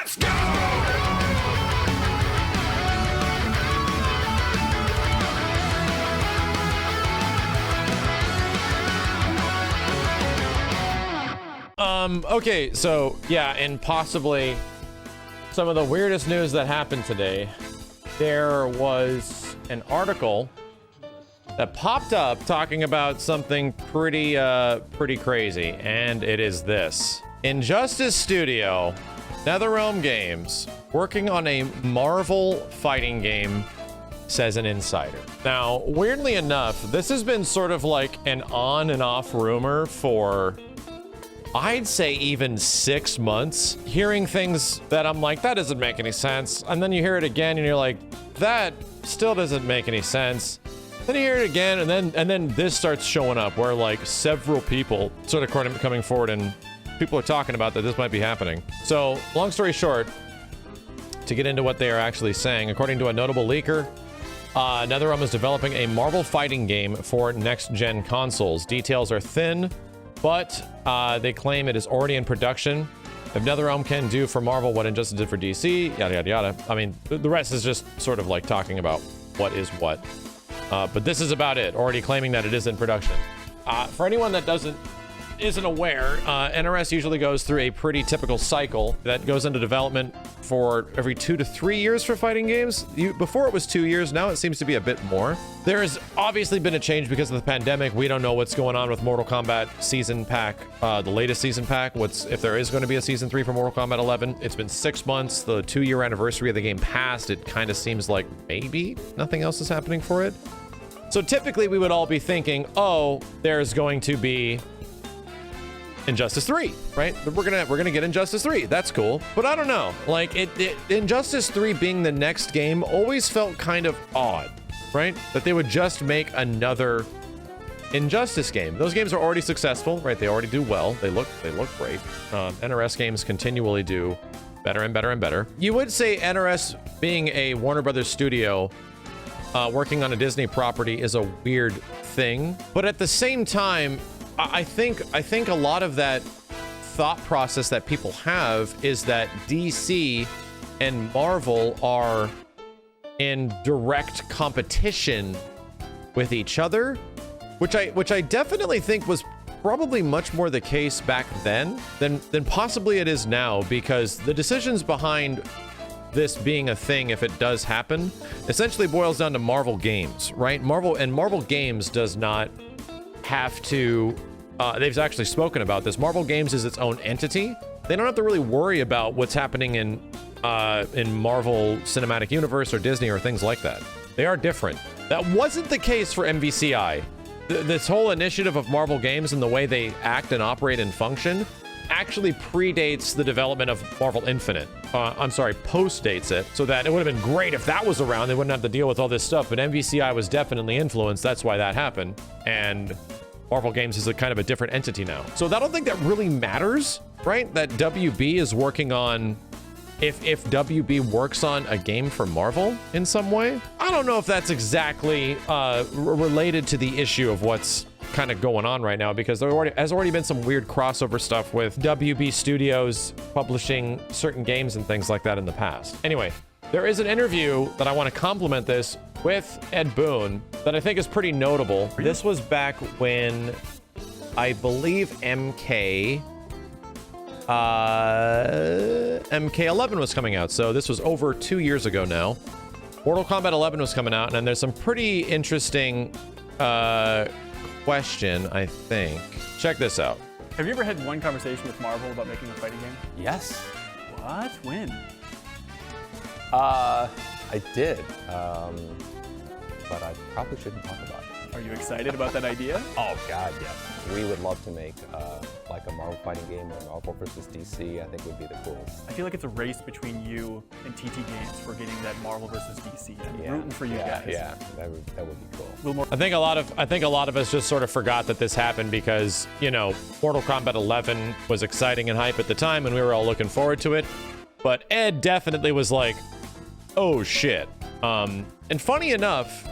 Let's go! Okay, so yeah, and possibly some of the weirdest news that happened today, there was an article that popped up talking about something pretty crazy, and it is this. Injustice Studio, Netherrealm Games, working on a Marvel fighting game, says an insider. Now, weirdly enough, this has been sort of like an on and off rumor for, I'd say, even 6 months, hearing things that I'm like, that doesn't make any sense. And then you hear it again and you're like, that still doesn't make any sense. Then you hear it again, and then this starts showing up where like several people sort of coming forward and people are talking about that this might be happening. So long story short, to get into what they are actually saying, according to a notable leaker, Netherrealm is developing a Marvel fighting game for next-gen consoles. Details are thin, but they claim it is already in production. If Netherrealm can do for Marvel what Injustice did for DC, yada, yada, yada. I mean, the rest is just sort of like talking about what is what. But this is about it, already claiming that it is in production. For anyone that isn't aware, NRS usually goes through a pretty typical cycle that goes into development for every 2 to 3 years for fighting games. Before it was 2 years, now it seems to be a bit more. There has obviously been a change because of the pandemic. We don't know what's going on with Mortal Kombat Season Pack, the latest Season Pack. If there is going to be a Season 3 for Mortal Kombat 11. It's been 6 months. The 2-year anniversary of the game passed. It kind of seems like maybe nothing else is happening for it. So typically we would all be thinking, oh, there's going to be Injustice 3, right? We're gonna get Injustice 3. That's cool. But I don't know. Like Injustice 3 being the next game always felt kind of odd, right? That they would just make another Injustice game. Those games are already successful, right? They already do well. They look great. NRS games continually do better and better and better. You would say NRS being a Warner Brothers studio working on a Disney property is a weird thing, but at the same time, I think a lot of that thought process that people have is that DC and Marvel are in direct competition with each other, which I definitely think was probably much more the case back then than possibly it is now, because the decisions behind this being a thing, if it does happen, essentially boils down to Marvel Games, right? Marvel Games does not have to, they've actually spoken about this. Marvel Games is its own entity. They don't have to really worry about what's happening in Marvel Cinematic Universe or Disney or things like that. They are different. That wasn't the case for MVCI. This whole initiative of Marvel Games and the way they act and operate and function actually predates the development of Marvel Infinite. Postdates it, so that it would have been great if that was around. They wouldn't have to deal with all this stuff, but MVCI was definitely influenced. That's why that happened. And Marvel Games is a kind of a different entity now. So I don't think that really matters, right? That WB is working on, if WB works on a game for Marvel in some way. I don't know if that's exactly related to the issue of what's kind of going on right now, because there has already been some weird crossover stuff with WB Studios publishing certain games and things like that in the past. Anyway, there is an interview that I want to compliment this with Ed Boon that I think is pretty notable. This was back when I believe MK11 was coming out. So this was over 2 years ago now. Mortal Kombat 11 was coming out, and there's some pretty interesting question, I think. Check this out. Have you ever had one conversation with Marvel about making a fighting game? Yes. What? When? I did, but I probably shouldn't talk about it. Are you excited about that idea? Oh God, yes. We would love to make like a Marvel fighting game, or Marvel versus DC. I think would be the coolest. I feel like it's a race between you and TT Games for getting that Marvel versus DC. I'm rooting for you guys. Yeah, that would be cool. A little more. I think a lot of us just sort of forgot that this happened because, you know, Mortal Kombat 11 was exciting and hype at the time, and we were all looking forward to it. But Ed definitely was like, oh shit. And funny enough,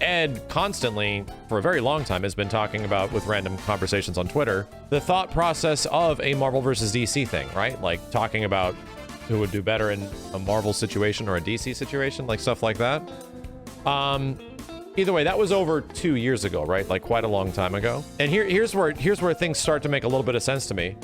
Ed constantly, for a very long time, has been talking about, with random conversations on Twitter, the thought process of a Marvel versus DC thing, right? Like talking about who would do better in a Marvel situation or a DC situation, like stuff like that. Either way, that was over 2 years ago, right? Like quite a long time ago. And here's where things start to make a little bit of sense to me.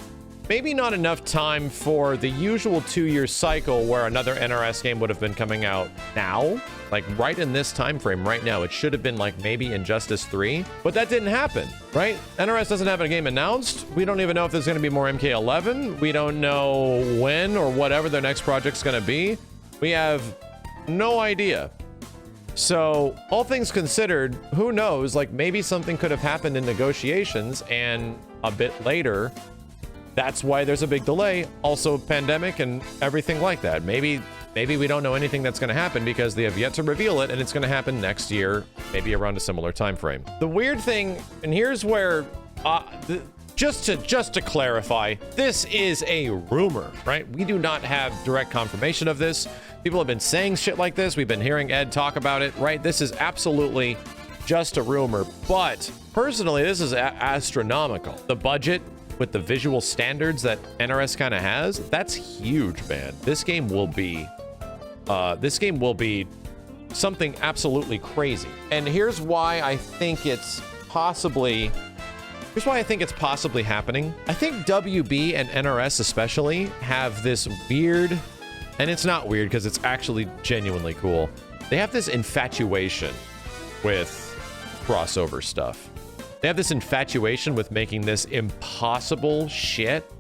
Maybe not enough time for the usual 2-year cycle where another NRS game would have been coming out now, like right in this time frame right now. It should have been like maybe Injustice 3, but that didn't happen, right? NRS doesn't have a game announced. We don't even know if there's going to be more MK11. We don't know when or whatever their next project's going to be. We have no idea. So all things considered, who knows, like maybe something could have happened in negotiations and a bit later, that's why there's a big delay. Also pandemic and everything like that. Maybe we don't know anything that's going to happen because they have yet to reveal it, and it's going to happen next year, maybe around a similar time frame. The weird thing, and here's where, just to clarify, this is a rumor, right? We do not have direct confirmation of this. People have been saying shit like this. We've been hearing Ed talk about it, right? This is absolutely just a rumor, but personally, this is astronomical. The budget with the visual standards that NRS kind of has, that's huge, man. This game will be something absolutely crazy. And here's why I think it's possibly happening. I think WB and NRS especially have this weird, and it's not weird because it's actually genuinely cool. They have this infatuation with crossover stuff. They have this infatuation with making this impossible shit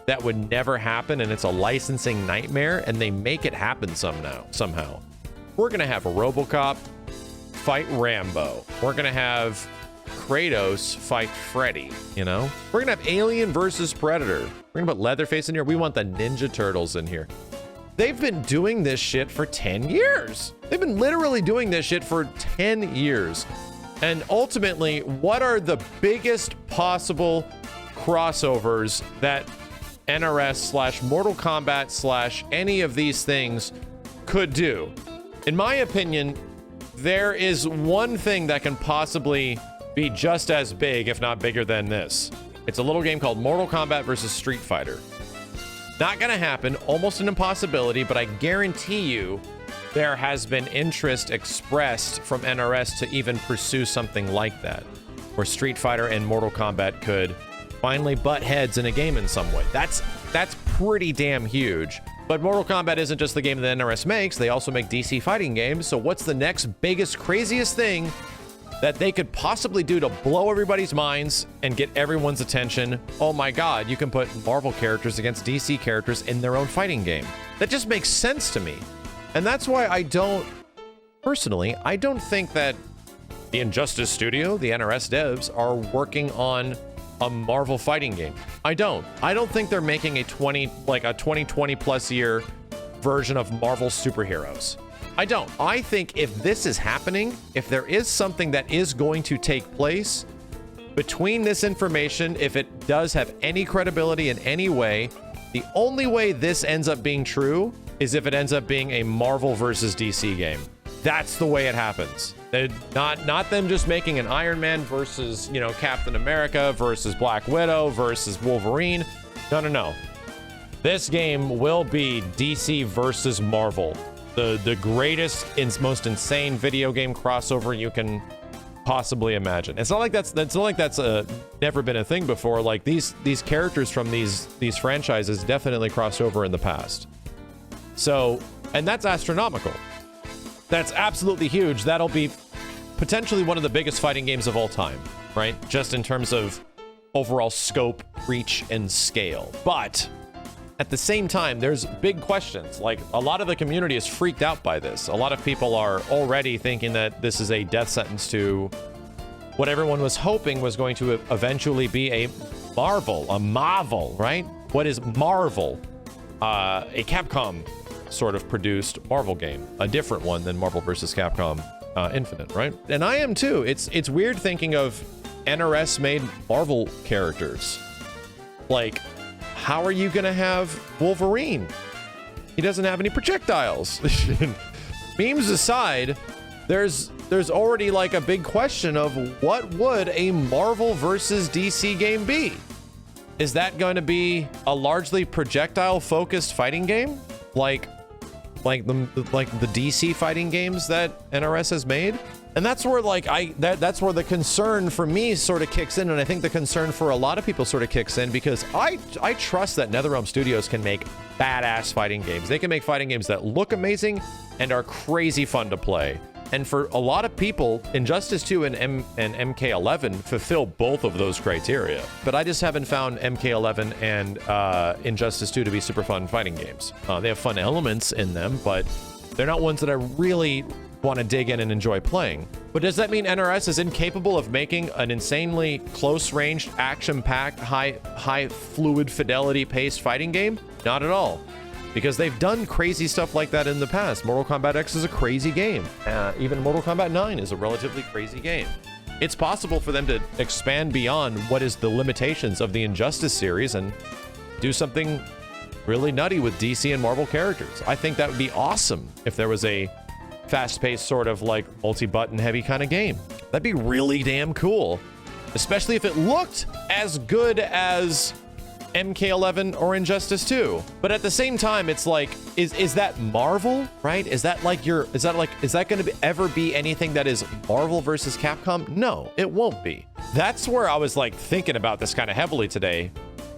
that would never happen, and it's a licensing nightmare, and they make it happen somehow. We're gonna have a RoboCop fight Rambo. We're gonna have Kratos fight Freddy, you know? We're gonna have Alien versus Predator. We're gonna put Leatherface in here. We want the Ninja Turtles in here. They've been doing this shit for 10 years. They've been literally doing this shit for 10 years. And ultimately, what are the biggest possible crossovers that NRS / Mortal Kombat / any of these things could do? In my opinion, there is one thing that can possibly be just as big, if not bigger than this. It's a little game called Mortal Kombat versus Street Fighter. Not gonna happen, almost an impossibility, but I guarantee you there has been interest expressed from NRS to even pursue something like that, where Street Fighter and Mortal Kombat could finally butt heads in a game in some way. That's pretty damn huge. But Mortal Kombat isn't just the game that NRS makes, they also make DC fighting games, so what's the next biggest, craziest thing that they could possibly do to blow everybody's minds and get everyone's attention? Oh my god, you can put Marvel characters against DC characters in their own fighting game. That just makes sense to me. And that's why I don't think that the Injustice Studio, the NRS devs, are working on a Marvel fighting game. I don't think they're making a 2020 plus year version of Marvel superheroes. I don't. I think if this is happening, if there is something that is going to take place between this information, if it does have any credibility in any way, the only way this ends up being true is if it ends up being a Marvel versus DC game. That's the way it happens. They're not them just making an Iron Man versus, you know, Captain America versus Black Widow versus Wolverine. No. This game will be DC versus Marvel. The greatest and most insane video game crossover you can possibly imagine. It's not like that's never been a thing before. Like these characters from these franchises definitely crossed over in the past. So, and that's astronomical. That's absolutely huge. That'll be potentially one of the biggest fighting games of all time, right? Just in terms of overall scope, reach, and scale. But at the same time, there's big questions. Like, a lot of the community is freaked out by this. A lot of people are already thinking that this is a death sentence to what everyone was hoping was going to eventually be a Marvel, right? What is Marvel? A Capcom sort of produced Marvel game, a different one than Marvel vs. Capcom Infinite, right? And I am too. It's weird thinking of NRS made Marvel characters. Like, how are you gonna have Wolverine? He doesn't have any projectiles. Memes aside, there's already like a big question of what would a Marvel versus DC game be? Is that going to be a largely projectile focused fighting game? like the DC fighting games that NRS has made. And that's where like that's where the concern for me sort of kicks in, and I think the concern for a lot of people sort of kicks in, because I trust that Netherrealm Studios can make badass fighting games. They can make fighting games that look amazing and are crazy fun to play. And for a lot of people, Injustice 2 and MK11 fulfill both of those criteria. But I just haven't found MK11 and Injustice 2 to be super fun fighting games. They have fun elements in them, but they're not ones that I really want to dig in and enjoy playing. But does that mean NRS is incapable of making an insanely close-ranged, action-packed, high fluid fidelity paced fighting game? Not at all. Because they've done crazy stuff like that in the past. Mortal Kombat X is a crazy game. Even Mortal Kombat 9 is a relatively crazy game. It's possible for them to expand beyond what is the limitations of the Injustice series and do something really nutty with DC and Marvel characters. I think that would be awesome if there was a fast-paced sort of like multi-button heavy kind of game. That'd be really damn cool. Especially if it looked as good as MK11 or Injustice 2. But at the same time, it's like, is that Marvel, right? Is that like is that going to ever be anything that is Marvel versus Capcom? No, it won't be. That's where I was like thinking about this kind of heavily today.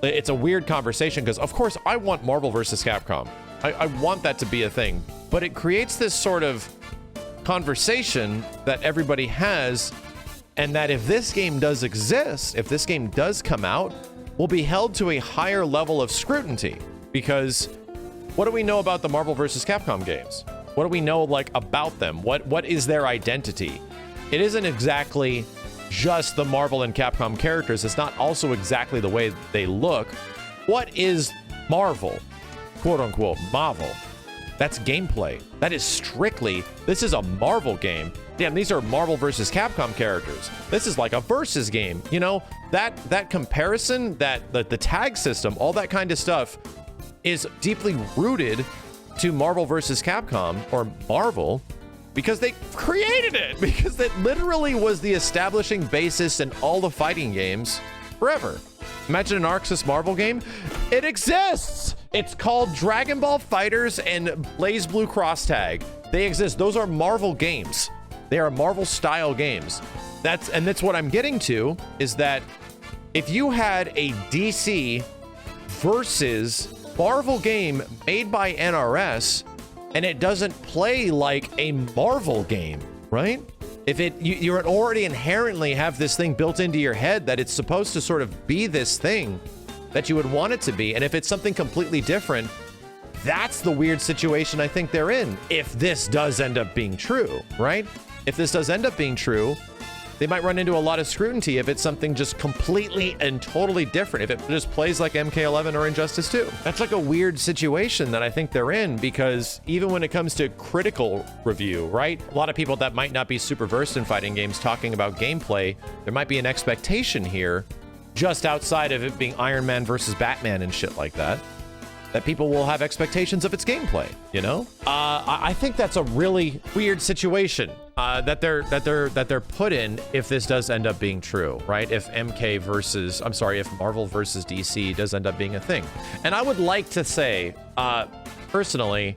It's a weird conversation because of course I want Marvel versus Capcom. I want that to be a thing, but it creates this sort of conversation that everybody has, and that if this game does exist, if this game does come out, will be held to a higher level of scrutiny. Because what do we know about the Marvel vs. Capcom games? What do we know like about them? What is their identity? It isn't exactly just the Marvel and Capcom characters. It's not also exactly the way they look. What is Marvel? Quote unquote Marvel. That's gameplay. That is strictly, this is a Marvel game. Damn, these are Marvel versus Capcom characters. This is like a versus game. You know, that comparison, the tag system, all that kind of stuff is deeply rooted to Marvel versus Capcom, or Marvel, because they created it, because it literally was the establishing basis in all the fighting games forever. Imagine an Arxis Marvel game. It exists. It's called Dragon Ball FighterZ and BlazBlue Cross Tag. They exist. Those are Marvel games. They are Marvel style games. That's what I'm getting to, is that if you had a DC versus Marvel game made by NRS and it doesn't play like a Marvel game, right? If you already inherently have this thing built into your head that it's supposed to sort of be this thing that you would want it to be, and if it's something completely different, that's the weird situation I think they're in. If this does end up being true, right? If this does end up being true, they might run into a lot of scrutiny if it's something just completely and totally different. If it just plays like MK11 or Injustice 2. That's like a weird situation that I think they're in, because even when it comes to critical review, right? A lot of people that might not be super versed in fighting games talking about gameplay, there might be an expectation here, just outside of it being Iron Man versus Batman and shit like that, that people will have expectations of its gameplay, you know? I think that's a really weird situation that they're put in if this does end up being true, right? If if Marvel versus DC does end up being a thing. And I would like to say, personally,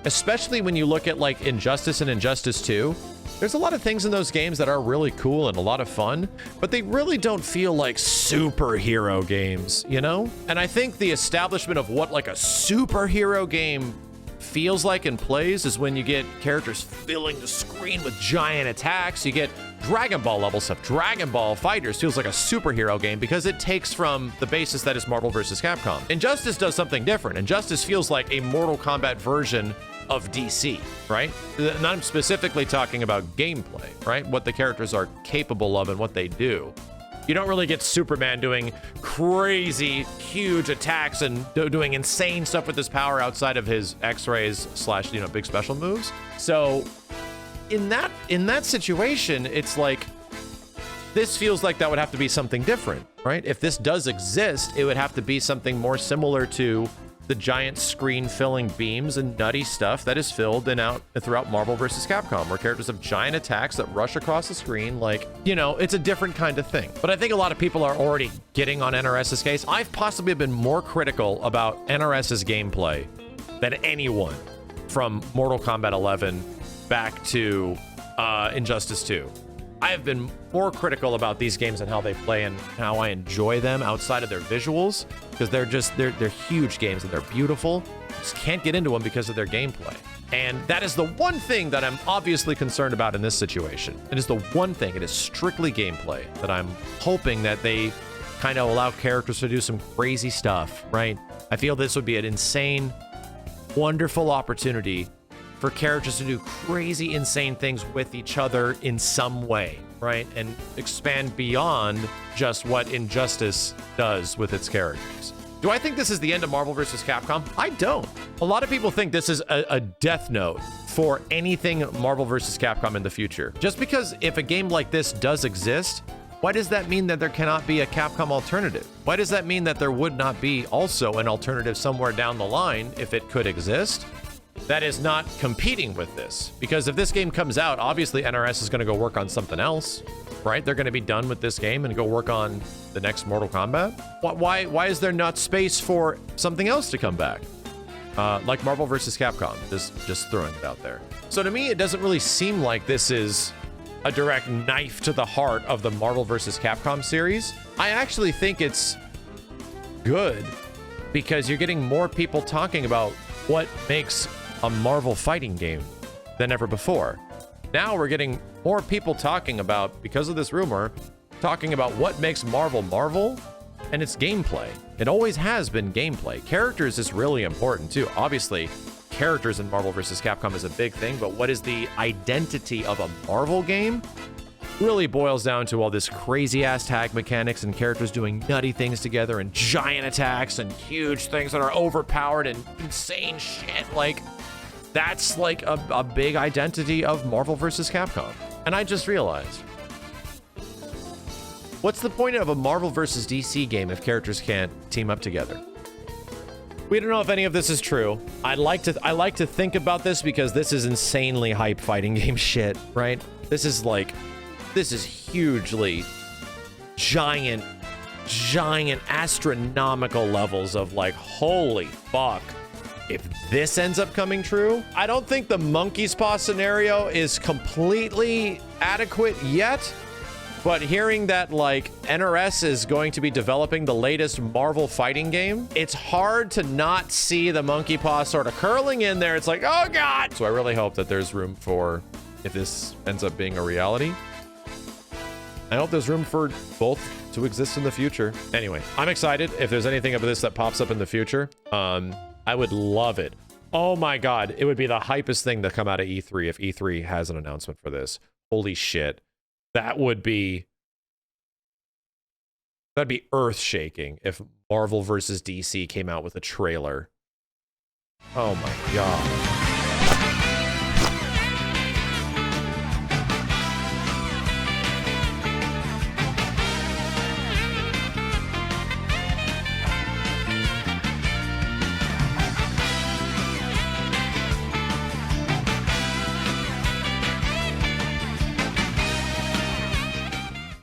especially when you look at like Injustice and Injustice 2, there's a lot of things in those games that are really cool and a lot of fun, but they really don't feel like superhero games, you know? And I think the establishment of what like a superhero game feels like and plays is when you get characters filling the screen with giant attacks. You get Dragon Ball level stuff. Dragon Ball FighterZ feels like a superhero game because it takes from the basis that is Marvel vs. Capcom. Injustice does something different. Injustice feels like a Mortal Kombat version of DC, right? And I'm specifically talking about gameplay, right? What the characters are capable of and what they do. You don't really get Superman doing crazy, huge attacks and doing insane stuff with his power outside of his X-rays / big special moves. So in that situation, it's like, this feels like that would have to be something different, right? If this does exist, it would have to be something more similar to the giant screen filling beams and nutty stuff that is filled and out throughout Marvel vs. Capcom, where characters have giant attacks that rush across the screen. Like, you know, it's a different kind of thing. But I think a lot of people are already getting on NRS's case. I've possibly been more critical about NRS's gameplay than anyone, from Mortal Kombat 11 back to Injustice 2. I have been more critical about these games and how they play and how I enjoy them outside of their visuals, because they're huge games and they're beautiful. Just can't get into them because of their gameplay. And that is the one thing that I'm obviously concerned about in this situation. It is the one thing. It is strictly gameplay that I'm hoping that they kind of allow characters to do some crazy stuff, right? I feel this would be an insane, wonderful opportunity for characters to do crazy, insane things with each other in some way, right? And expand beyond just what Injustice does with its characters. Do I think this is the end of Marvel vs. Capcom? I don't. A lot of people think this is a death note for anything Marvel vs. Capcom in the future. Just because if a game like this does exist, why does that mean that there cannot be a Capcom alternative? Why does that mean that there would not be also an alternative somewhere down the line if it could exist? That is not competing with this. Because if this game comes out, obviously NRS is going to go work on something else, right? They're going to be done with this game and go work on the next Mortal Kombat. Why is there not space for something else to come back? Like Marvel vs. Capcom, just throwing it out there. So to me, it doesn't really seem like this is a direct knife to the heart of the Marvel vs. Capcom series. I actually think it's good because you're getting more people talking about what makes a Marvel fighting game than ever before. Now we're getting more people talking about, because of this rumor, talking about what makes Marvel Marvel, and it's gameplay. It always has been gameplay. Characters is really important too. Obviously, characters in Marvel vs. Capcom is a big thing, but what is the identity of a Marvel game? Really boils down to all this crazy ass tag mechanics and characters doing nutty things together and giant attacks and huge things that are overpowered and insane shit. Like, that's like a big identity of Marvel vs. Capcom. And I just realized, what's the point of a Marvel vs. DC game if characters can't team up together? We don't know if any of this is true. I like to think about this because this is insanely hype fighting game shit, right? This is hugely giant astronomical levels of like, holy fuck. If this ends up coming true, I don't think the monkey's paw scenario is completely adequate yet, but hearing that like NRS is going to be developing the latest Marvel fighting game, it's hard to not see the monkey paw sort of curling in there. It's like, oh God. So I really hope that there's room for, if this ends up being a reality, I hope there's room for both to exist in the future. Anyway, I'm excited if there's anything of this that pops up in the future. I would love it. Oh my God. It would be the hypest thing to come out of E3 if E3 has an announcement for this. Holy shit. That'd be earth-shaking if Marvel vs. DC came out with a trailer. Oh my God.